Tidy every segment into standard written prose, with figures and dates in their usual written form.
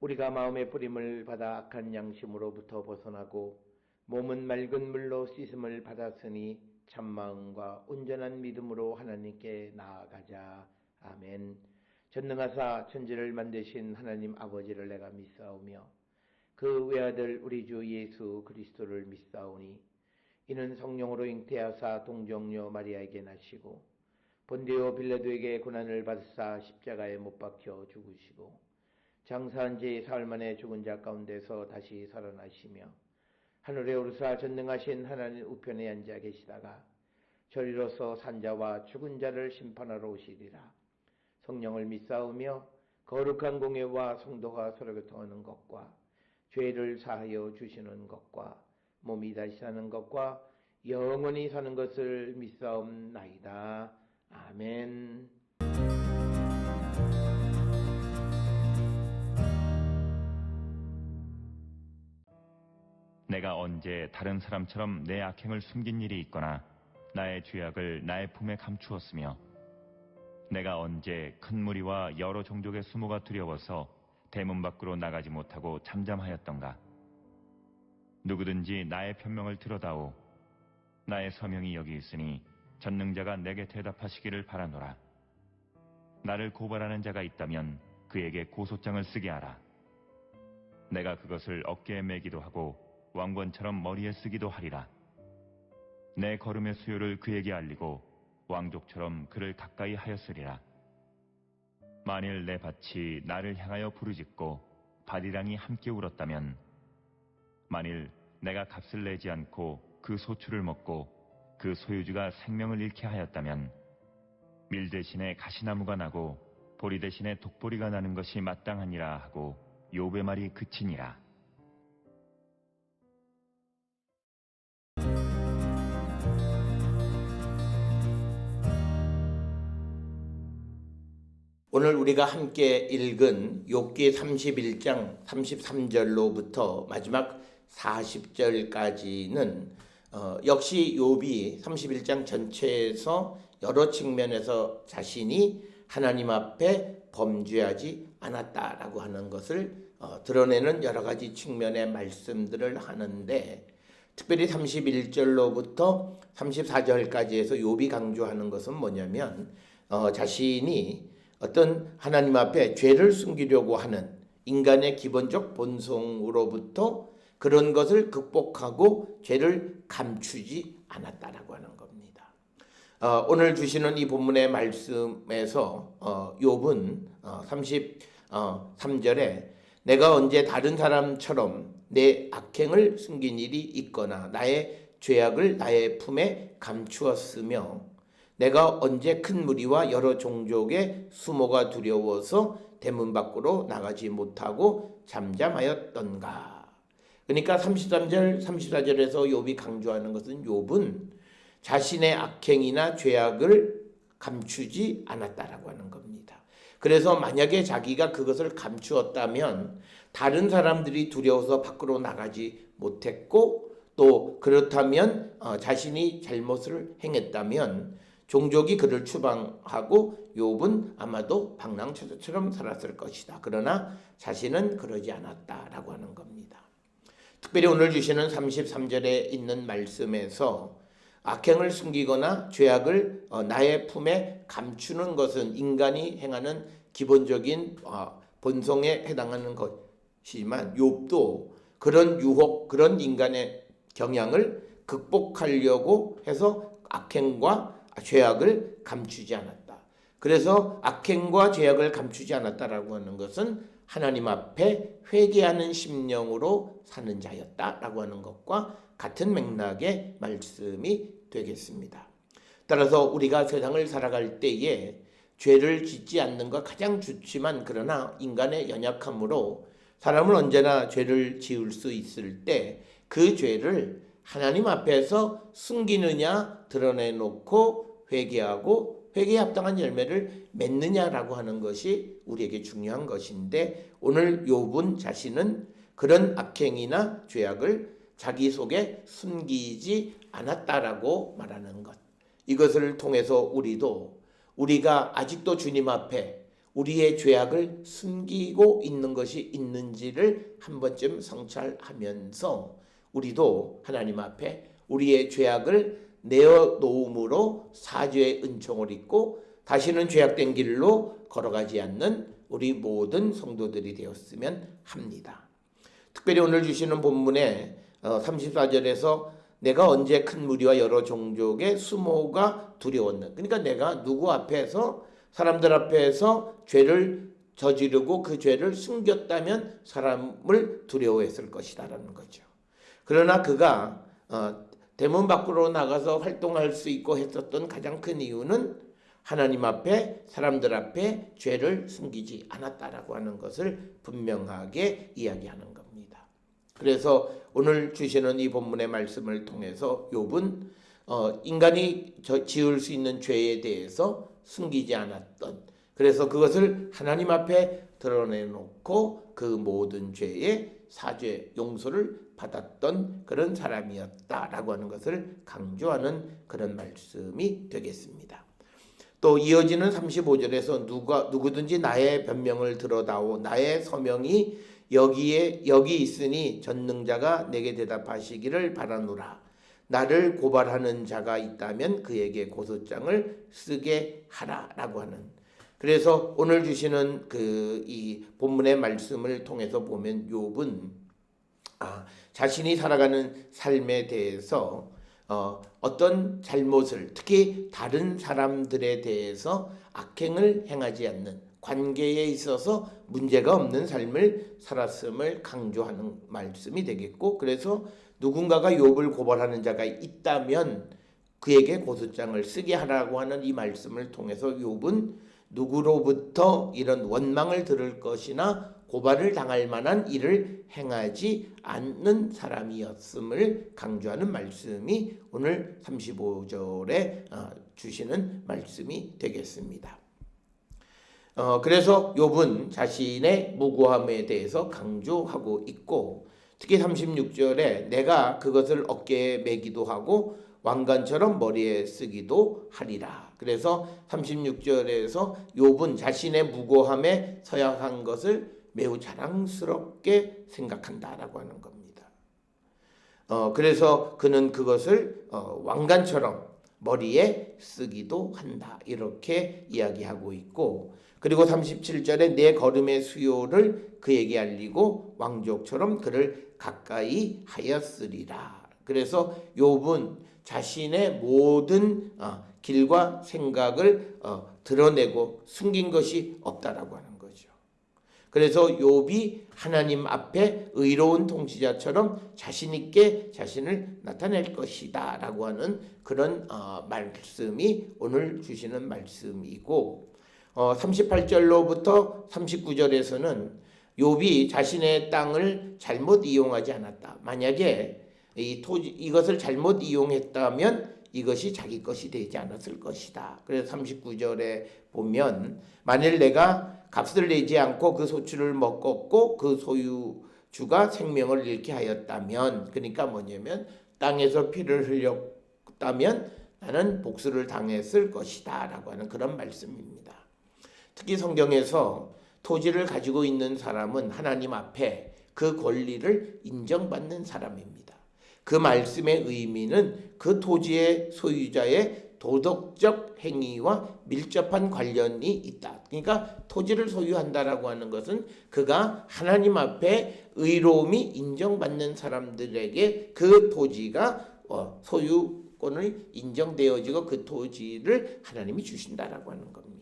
우리가 마음의 뿌림을 받아 악한 양심으로부터 벗어나고 몸은 맑은 물로 씻음을 받았으니 참마음과 온전한 믿음으로 하나님께 나아가자. 아멘. 전능하사 천지를 만드신 하나님 아버지를 내가 믿사오며 그 외아들 우리 주 예수 그리스도를 믿사오니 이는 성령으로 잉태하사 동정녀 마리아에게 나시고 본디오 빌라도에게 고난을 받으사 십자가에 못 박혀 죽으시고 장사한 지 사흘 만에 죽은 자 가운데서 다시 살아나시며 하늘에 오르사 전능하신 하나님 우편에 앉아 계시다가 저리로서 산자와 죽은 자를 심판하러 오시리라. 성령을 믿사오며 거룩한 공예와 성도가 서로 교통하는 것과 죄를 사하여 주시는 것과 몸이 다시 사는 것과 영원히 사는 것을 믿사옵나이다. 아멘. 내가 언제 다른 사람처럼 내 악행을 숨긴 일이 있거나 나의 죄악을 나의 품에 감추었으며 내가 언제 큰 무리와 여러 종족의 수모가 두려워서 대문 밖으로 나가지 못하고 잠잠하였던가. 누구든지 나의 변명을 들어다오. 나의 서명이 여기 있으니 전능자가 내게 대답하시기를 바라노라. 나를 고발하는 자가 있다면 그에게 고소장을 쓰게 하라. 내가 그것을 어깨에 매기도 하고 왕권처럼 머리에 쓰기도 하리라. 내 걸음의 수요를 그에게 알리고 왕족처럼 그를 가까이 하였으리라. 만일 내 밭이 나를 향하여 부르짖고 밭이랑이 함께 울었다면, 만일 내가 값을 내지 않고 그 소출을 먹고 그 소유주가 생명을 잃게 하였다면, 밀 대신에 가시나무가 나고 보리 대신에 독보리가 나는 것이 마땅하니라 하고 욥의 말이 그치니라. 오늘 우리가 함께 읽은 욥기 31장 33절로부터 마지막 40절까지는 역시 욥이 31장 전체에서 여러 측면에서 자신이 하나님 앞에 범죄하지 않았다라고 하는 것을 드러내는 여러 가지 측면의 말씀들을 하는데, 특별히 31절로부터 34절까지 해서 욥이 강조하는 것은 뭐냐면 자신이 어떤 하나님 앞에 죄를 숨기려고 하는 인간의 기본적 본성으로부터 그런 것을 극복하고 죄를 감추지 않았다라고 하는 겁니다. 오늘 주시는 이 본문의 말씀에서 욥은 33절에 내가 언제 다른 사람처럼 내 악행을 숨긴 일이 있거나 나의 죄악을 나의 품에 감추었으며 내가 언제 큰 무리와 여러 종족의 수모가 두려워서 대문 밖으로 나가지 못하고 잠잠하였던가. 그러니까 33절, 34절에서 욥이 강조하는 것은 욥은 자신의 악행이나 죄악을 감추지 않았다라고 하는 겁니다. 그래서 만약에 자기가 그것을 감추었다면 다른 사람들이 두려워서 밖으로 나가지 못했고, 또 그렇다면 자신이 잘못을 행했다면 종족이 그를 추방하고 욥은 아마도 방랑처처럼 살았을 것이다. 그러나 자신은 그러지 않았다라고 하는 겁니다. 특별히 오늘 주시는 33절에 있는 말씀에서 악행을 숨기거나 죄악을 나의 품에 감추는 것은 인간이 행하는 기본적인 본성에 해당하는 것이지만, 욥도 그런 유혹, 그런 인간의 경향을 극복하려고 해서 악행과 죄악을 감추지 않았다. 그래서 악행과 죄악을 감추지 않았다라고 하는 것은 하나님 앞에 회개하는 심령으로 사는 자였다라고 하는 것과 같은 맥락의 말씀이 되겠습니다. 따라서 우리가 세상을 살아갈 때에 죄를 짓지 않는 것 가장 좋지만, 그러나 인간의 연약함으로 사람은 언제나 죄를 지을 수 있을 때 그 죄를 하나님 앞에서 숨기느냐 드러내놓고 회개하고 회개에 합당한 열매를 맺느냐라고 하는 것이 우리에게 중요한 것인데, 오늘 욥은 자신은 그런 악행이나 죄악을 자기 속에 숨기지 않았다라고 말하는 것, 이것을 통해서 우리가 아직도 주님 앞에 우리의 죄악을 숨기고 있는 것이 있는지를 한 번쯤 성찰하면서 우리도 하나님 앞에 우리의 죄악을 내어놓음으로 사죄의 은총을 입고 다시는 죄악된 길로 걸어가지 않는 우리 모든 성도들이 되었으면 합니다. 특별히 오늘 주시는 본문에 34절에서 내가 언제 큰 무리와 여러 종족의 수모가 두려웠는, 그러니까 내가 누구 앞에서, 사람들 앞에서 죄를 저지르고 그 죄를 숨겼다면 사람을 두려워했을 것이다라는 거죠. 그러나 그가 대문 밖으로 나가서 활동할 수 있고 했었던 가장 큰 이유는 하나님 앞에, 사람들 앞에 죄를 숨기지 않았다라고 하는 것을 분명하게 이야기하는 겁니다. 그래서 오늘 주시는 이 본문의 말씀을 통해서 욥은 인간이 지을 수 있는 죄에 대해서 숨기지 않았던, 그래서 그것을 하나님 앞에 드러내놓고 그 모든 죄의 사죄, 용서를 받았던 그런 사람이었다라고 하는 것을 강조하는 그런 말씀이 되겠습니다. 또 이어지는 35절에서 누구든지 나의 변명을 들어다오, 나의 서명이 여기 있으니 전능자가 내게 대답하시기를 바라노라. 나를 고발하는 자가 있다면 그에게 고소장을 쓰게 하라라고 하는, 그래서 오늘 주시는 이 본문의 말씀을 통해서 보면 욥은 자신이 살아가는 삶에 대해서 어떤 잘못을, 특히 다른 사람들에 대해서 악행을 행하지 않는, 관계에 있어서 문제가 없는 삶을 살았음을 강조하는 말씀이 되겠고, 그래서 누군가가 욥을 고발하는 자가 있다면 그에게 고소장을 쓰게 하라고 하는 이 말씀을 통해서 욥은 누구로부터 이런 원망을 들을 것이나 고발을 당할 만한 일을 행하지 않는 사람이었음을 강조하는 말씀이 오늘 35절에 주시는 말씀이 되겠습니다. 그래서 욥은 자신의 무고함에 대해서 강조하고 있고, 특히 36절에 내가 그것을 어깨에 매기도 하고 왕관처럼 머리에 쓰기도 하리라. 그래서 36절에서 욥은 자신의 무고함에 서약한 것을 매우 자랑스럽게 생각한다라고 하는 겁니다. 그래서 그는 그것을 왕관처럼 머리에 쓰기도 한다, 이렇게 이야기하고 있고, 그리고 37절에 내 걸음의 수요를 그에게 알리고 왕족처럼 그를 가까이 하였으리라. 그래서 욥은 자신의 모든 길과 생각을 드러내고 숨긴 것이 없다라고 하는 거죠. 그래서 욥이 하나님 앞에 의로운 통치자처럼 자신 있게 자신을 나타낼 것이다 라고 하는 그런 말씀이 오늘 주시는 말씀이고, 38절로부터 39절에서는 욥이 자신의 땅을 잘못 이용하지 않았다. 만약에 이것을 잘못 이용했다면 이것이 자기 것이 되지 않았을 것이다. 그래서 39절에 보면 만일 내가 값을 내지 않고 그 소출을 먹었고 그 소유주가 생명을 잃게 하였다면, 그러니까 뭐냐면 땅에서 피를 흘렸다면 나는 복수를 당했을 것이다 라고 하는 그런 말씀입니다. 특히 성경에서 토지를 가지고 있는 사람은 하나님 앞에 그 권리를 인정받는 사람입니다. 그 말씀의 의미는 그 토지의 소유자의 도덕적 행위와 밀접한 관련이 있다. 그러니까 토지를 소유한다라고 하는 것은 그가 하나님 앞에 의로움이 인정받는 사람들에게 그 토지가 소유권을 인정되어지고 그 토지를 하나님이 주신다라고 하는 겁니다.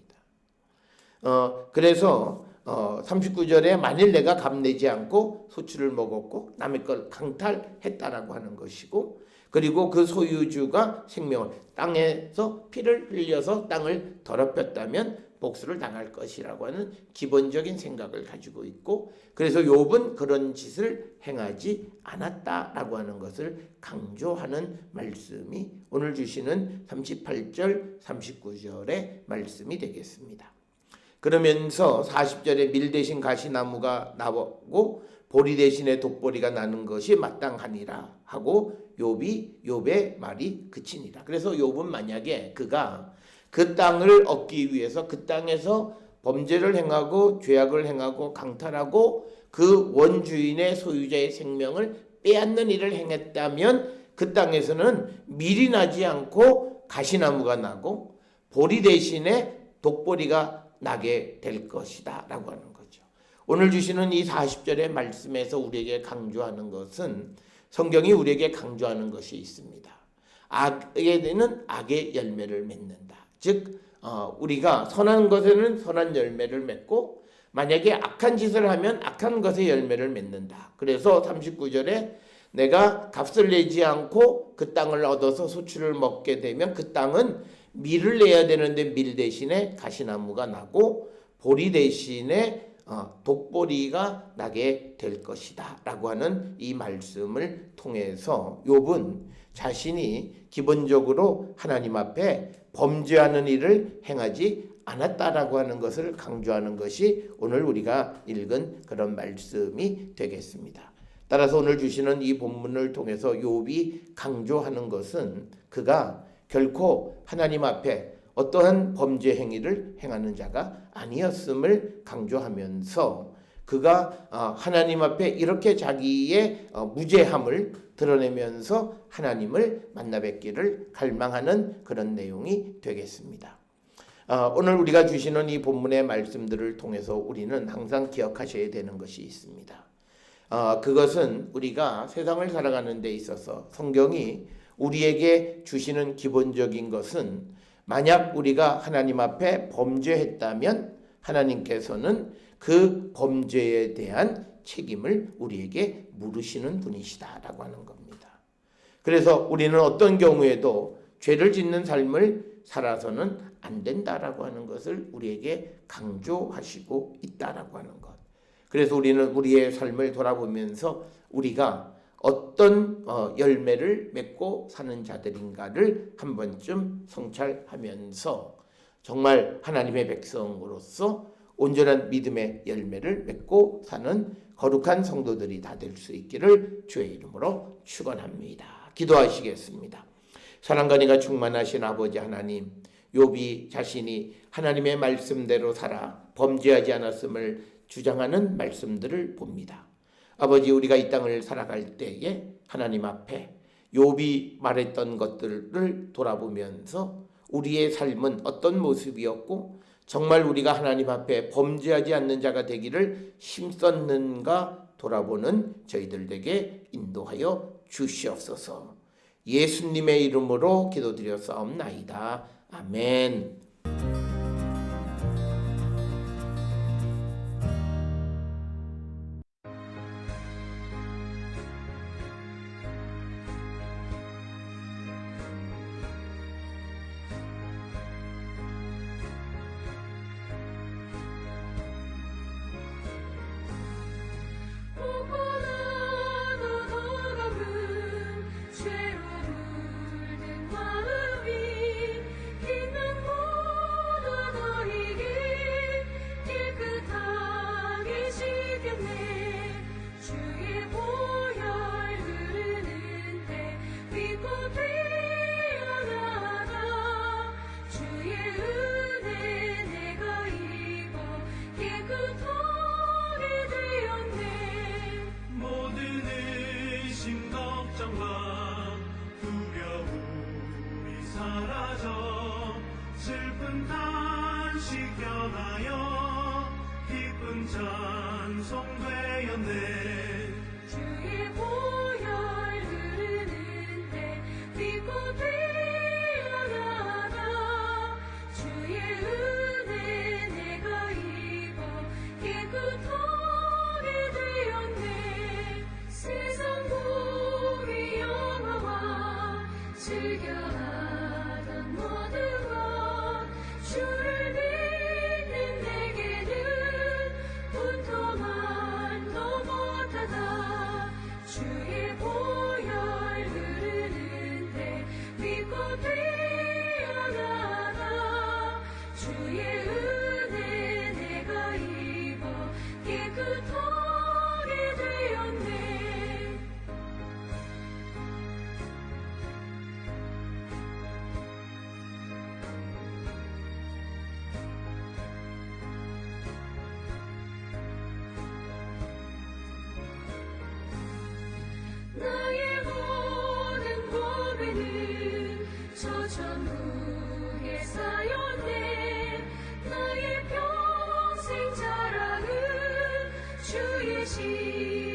그래서 39절에 만일 내가 값내지 않고 소출을 먹었고 남의 걸 강탈했다라고 하는 것이고, 그리고 그 소유주가 생명을, 땅에서 피를 흘려서 땅을 더럽혔다면 복수를 당할 것이라고 하는 기본적인 생각을 가지고 있고, 그래서 욥은 그런 짓을 행하지 않았다라고 하는 것을 강조하는 말씀이 오늘 주시는 38절 39절의 말씀이 되겠습니다. 그러면서 40절에 밀 대신 가시나무가 나오고 보리 대신에 독보리가 나는 것이 마땅하니라 하고 욥의 말이 그치니라. 그래서 욥은 만약에 그가 그 땅을 얻기 위해서 그 땅에서 범죄를 행하고 죄악을 행하고 강탈하고 그 원주인의 소유자의 생명을 빼앗는 일을 행했다면 그 땅에서는 밀이 나지 않고 가시나무가 나고 보리 대신에 독보리가 나게 될 것이다 라고 하는 거죠. 오늘 주시는 이 40절의 말씀에서 우리에게 강조하는 것은 성경이 우리에게 강조하는 것이 있습니다. 악에는 악의 열매를 맺는다. 즉 우리가 선한 것에는 선한 열매를 맺고 만약에 악한 짓을 하면 악한 것의 열매를 맺는다. 그래서 39절에 내가 값을 내지 않고 그 땅을 얻어서 소출을 먹게 되면 그 땅은 밀을 내야 되는데 밀 대신에 가시나무가 나고 보리 대신에 독보리가 나게 될 것이다 라고 하는 이 말씀을 통해서 욥은 자신이 기본적으로 하나님 앞에 범죄하는 일을 행하지 않았다라고 하는 것을 강조하는 것이 오늘 우리가 읽은 그런 말씀이 되겠습니다. 따라서 오늘 주시는 이 본문을 통해서 욥이 강조하는 것은 그가 결코 하나님 앞에 어떠한 범죄 행위를 행하는 자가 아니었음을 강조하면서 그가 하나님 앞에 이렇게 자기의 무죄함을 드러내면서 하나님을 만나 뵙기를 갈망하는 그런 내용이 되겠습니다. 오늘 우리가 주시는 이 본문의 말씀들을 통해서 우리는 항상 기억하셔야 되는 것이 있습니다. 그것은 우리가 세상을 살아가는 데 있어서 성경이 우리에게 주시는 기본적인 것은 만약 우리가 하나님 앞에 범죄했다면 하나님께서는 그 범죄에 대한 책임을 우리에게 물으시는 분이시다라고 하는 겁니다. 그래서 우리는 어떤 경우에도 죄를 짓는 삶을 살아서는 안 된다라고 하는 것을 우리에게 강조하시고 있다라고 하는 것. 그래서 우리는 우리의 삶을 돌아보면서 우리가 어떤 열매를 맺고 사는 자들인가를 한 번쯤 성찰하면서 정말 하나님의 백성으로서 온전한 믿음의 열매를 맺고 사는 거룩한 성도들이 다 될 수 있기를 주의 이름으로 축원합니다. 기도하시겠습니다. 사랑과 은혜가 충만하신 아버지 하나님, 욥이 자신이 하나님의 말씀대로 살아 범죄하지 않았음을 주장하는 말씀들을 봅니다. 아버지, 우리가 이 땅을 살아갈 때에 하나님 앞에 욥이 말했던 것들을 돌아보면서 우리의 삶은 어떤 모습이었고 정말 우리가 하나님 앞에 범죄하지 않는 자가 되기를 힘썼는가 돌아보는 저희들에게 인도하여 주시옵소서. 예수님의 이름으로 기도드렸사옵나이다. 아멘.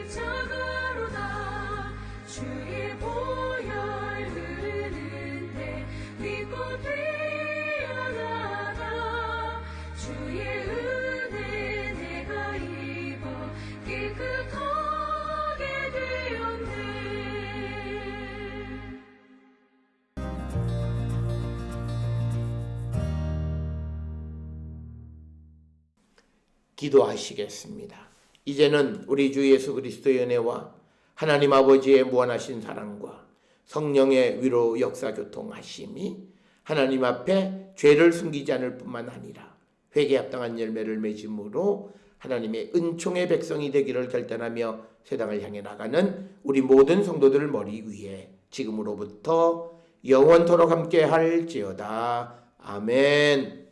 십자가로다 주의 보혈 흐르는데 믿고 뛰어나가 주의 은혜 내가 입어 깨끗하게 되었네. 기도하시겠습니다. 이제는 우리 주 예수 그리스도의 은혜와 하나님 아버지의 무한하신 사랑과 성령의 위로 역사 교통하심이 하나님 앞에 죄를 숨기지 않을 뿐만 아니라 회개에 합당한 열매를 맺음으로 하나님의 은총의 백성이 되기를 결단하며 세상을 향해 나가는 우리 모든 성도들 머리 위에 지금으로부터 영원토록 함께 할지어다. 아멘.